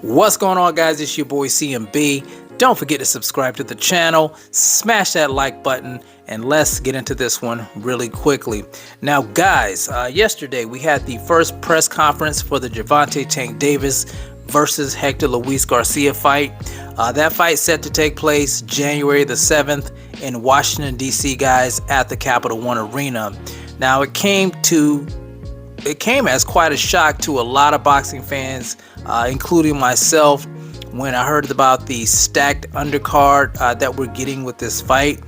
What's going on, guys? It's your boy CMB. Don't forget to subscribe to the channel, smash that like button, and let's get into this one really quickly. Now, guys, yesterday we had the first press conference for the Gervonta Tank Davis versus Hector Luis Garcia fight. That fight set to take place January the 7th in Washington, D.C., guys, at the Capital One Arena. Now, it came as quite a shock to a lot of boxing fans, including myself, when I heard about the stacked undercard that we're getting with this fight.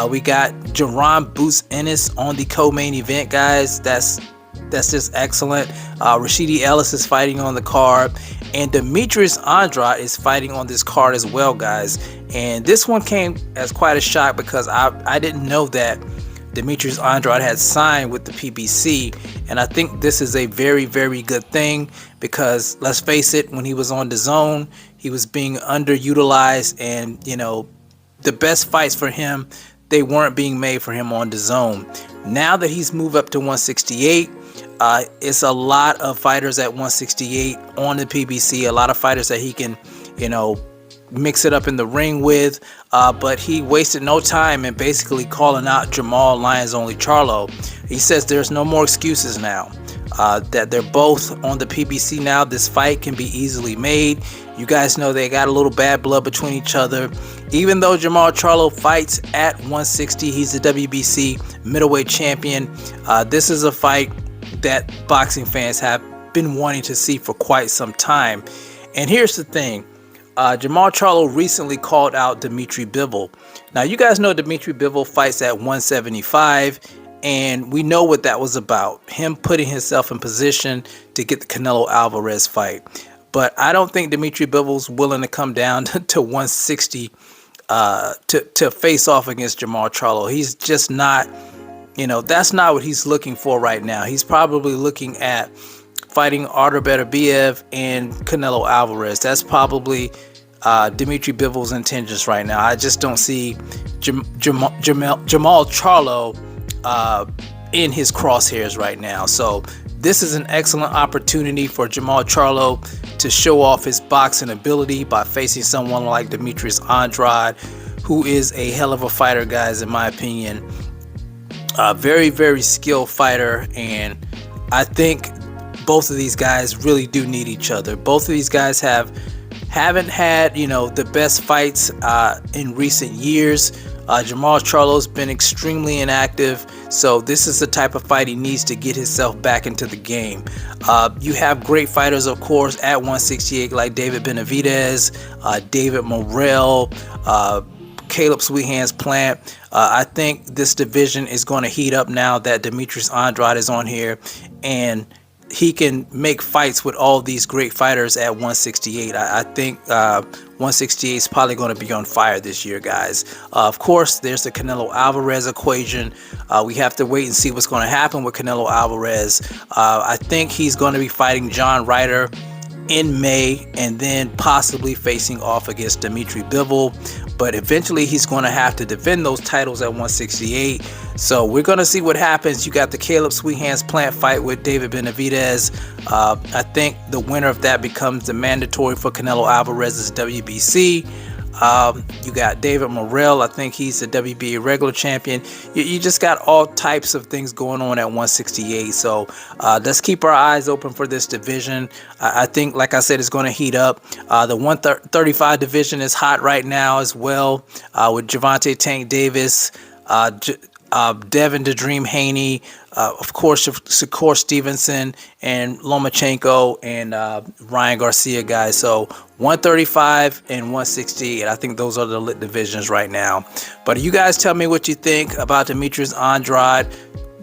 We got Jaron Boots Ennis on the co-main event, guys. That's just excellent. Rashidi Ellis is fighting on the card, and Demetrius Andrade is fighting on this card as well, guys. And this one came as quite a shock because I didn't know that Demetrius Andrade had signed with the PBC, and I think this is a very, very good thing because, let's face it, when he was on DAZN, he was being underutilized, and the best fights for him, they weren't being made for him on DAZN. Now that he's moved up to 168, it's a lot of fighters at 168 on the PBC, a lot of fighters that he can, mix it up in the ring with, but he wasted no time in basically calling out Jermall Charlo. He says there's no more excuses now, that they're both on the PBC now. This fight can be easily made. You guys know they got a little bad blood between each other. Even though Jermall Charlo fights at 160, he's the WBC middleweight champion. This is a fight that boxing fans have been wanting to see for quite some time. And here's the thing. Jermall Charlo recently called out Dimitri Bivol. Now, you guys know Dimitri Bivol fights at 175, and we know what that was about. Him putting himself in position to get the Canelo Alvarez fight. But I don't think Dimitri Bivol's willing to come down to 160 to face off against Jermall Charlo. He's just not, that's not what he's looking for right now. He's probably looking at fighting Artur Beterbiev and Canelo Alvarez. That's probably Dimitri Bivol's intentions right now. I just don't see Jermall Charlo in his crosshairs right now. So this is an excellent opportunity for Jermall Charlo to show off his boxing ability by facing someone like Demetrius Andrade, who is a hell of a fighter, guys, in my opinion. Very, very skilled fighter, and I think both of these guys really do need each other. Both of these guys haven't had, the best fights in recent years. Jermall Charlo's been extremely inactive, so this is the type of fight he needs to get himself back into the game. You have great fighters, of course, at 168 like David Benavidez, David Morrell, Caleb Sweethands Plant. I think this division is going to heat up now that Demetrius Andrade is on here, and he can make fights with all these great fighters at 168. I think 168 is probably going to be on fire this year, guys. Of course, there's the Canelo Alvarez equation. We have to wait and see what's going to happen with Canelo Alvarez. I think he's going to be fighting John Ryder in May, and then possibly facing off against Dimitri Bivol. But eventually he's going to have to defend those titles at 168. So we're going to see what happens. You got the Caleb Sweethands Plant fight with David Benavidez. I think the winner of that becomes the mandatory for Canelo Alvarez's WBC. You got David Morrell. I think he's the WBA regular champion. You just got all types of things going on at 168. So let's keep our eyes open for this division. I think, like I said, it's going to heat up. The 135 division is hot right now as well, with Gervonta Tank Davis, Devin the Dream Haney, of course, Shakur Stevenson, and Lomachenko, and Ryan Garcia, guys. So 135 and 160, and I think those are the lit divisions right now. But you guys tell me what you think about Demetrius Andrade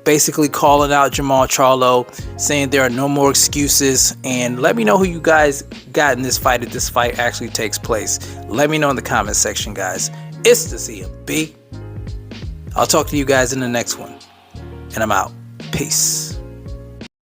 basically calling out Jermall Charlo, saying there are no more excuses, and let me know who you guys got in this fight if this fight actually takes place. Let me know in the comment section, guys. It's the CMB. I'll talk to you guys in the next one, and I'm out. Peace.